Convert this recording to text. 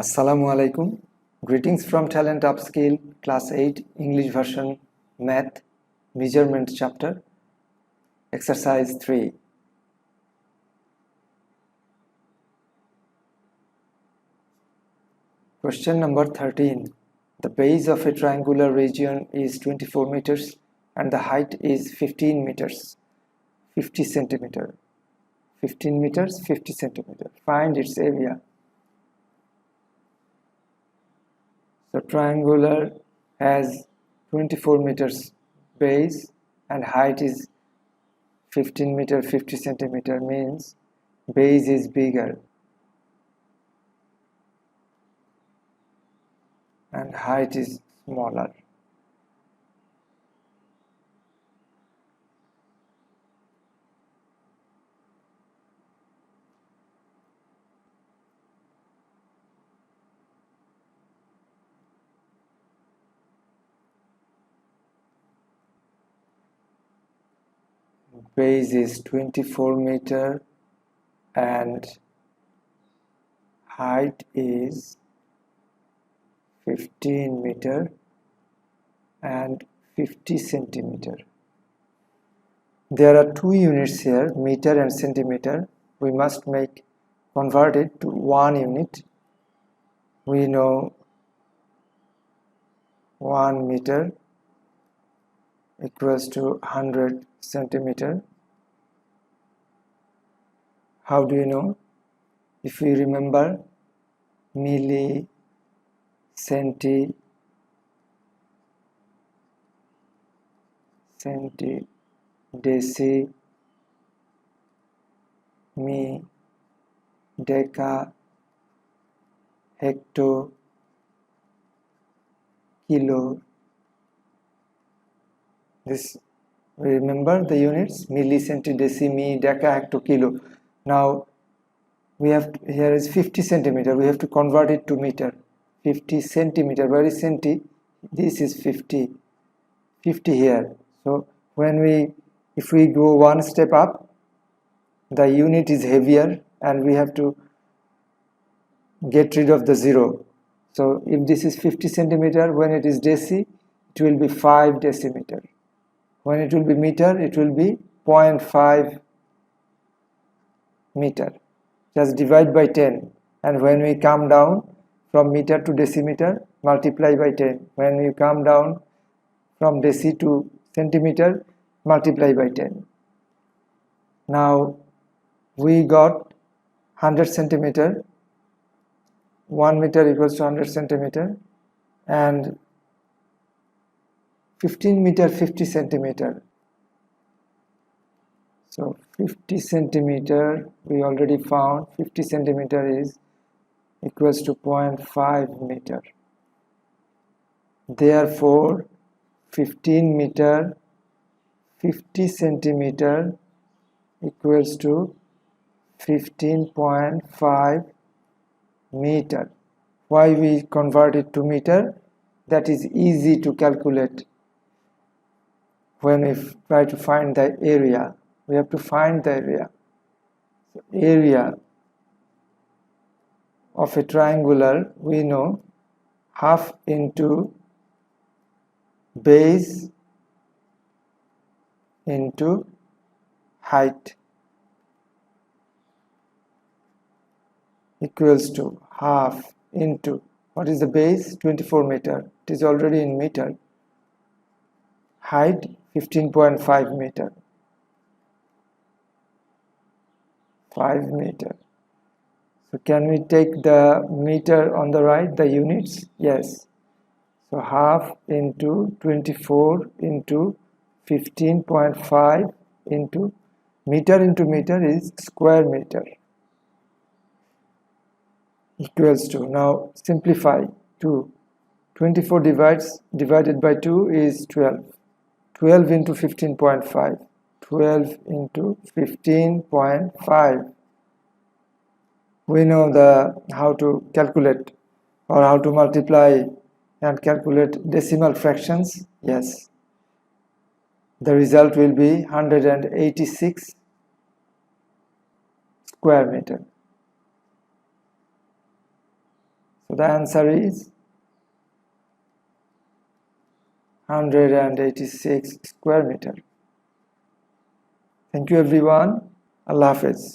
Assalamu alaikum. Greetings from Talent Upskill, Class 8, English version, Math, Measurement chapter, Exercise 3. Question number 13. The base of a triangular region is 24 meters and the height is 15 meters, 50 centimeter. 15 meters, 50 centimeter. Find its area. The triangular has 24 meters base and height is 15 meter 50 centimeter, means base is bigger and height is smaller. Base is 24 meter and height is 15 meter and 50 centimeter. There are two units here, meter and centimeter. We must convert it to one unit. We know 1 meter equals to 100 centimeter. How do you know? If we remember milli, centi, deci, mi, deca, hecto, kilo. This, we remember the units milli, centi, deci, mi, deca, hecto, kilo. Now we have here is 50 centimeter. We have to convert it to meter. 50 centimeter. Where is centi? This is 50. 50 here. So if we go one step up, the unit is heavier and we have to get rid of the zero. So if this is 50 centimeter, when it is deci, it will be 5 decimeter. When it will be meter, it will be 0.5 meter. Just divide by 10. And when we come down from meter to decimeter, multiply by 10. When we come down from deci to centimeter, multiply by 10. Now we got 100 centimeter. 1 meter equals to 100 centimeter and 15 meter 50 centimeter. So 50 centimeter we already found. 50 centimeter is equals to 0.5 meter. Therefore 15 meter 50 centimeter equals to 15.5 meter. Why we convert it to meter? That is easy to calculate. When we try to find the area, we have to find the area. So area of a triangular, we know half into base into height equals to half into, what is the base? 24 meter. It is already in meter. Height 15.5 meter. 5 meter. So can we take the meter on the right, the units? Yes. So half into 24 into 15.5 into meter is square meter equals to, now simplify, 2. 24 divided by 2 is 12. 12 into 15.5. 12 into 15.5. We know how to calculate or how to multiply and calculate decimal fractions. Yes. The result will be 186 square meter. So So the answer is 186 square meter. Thank you everyone. Allah Hafiz.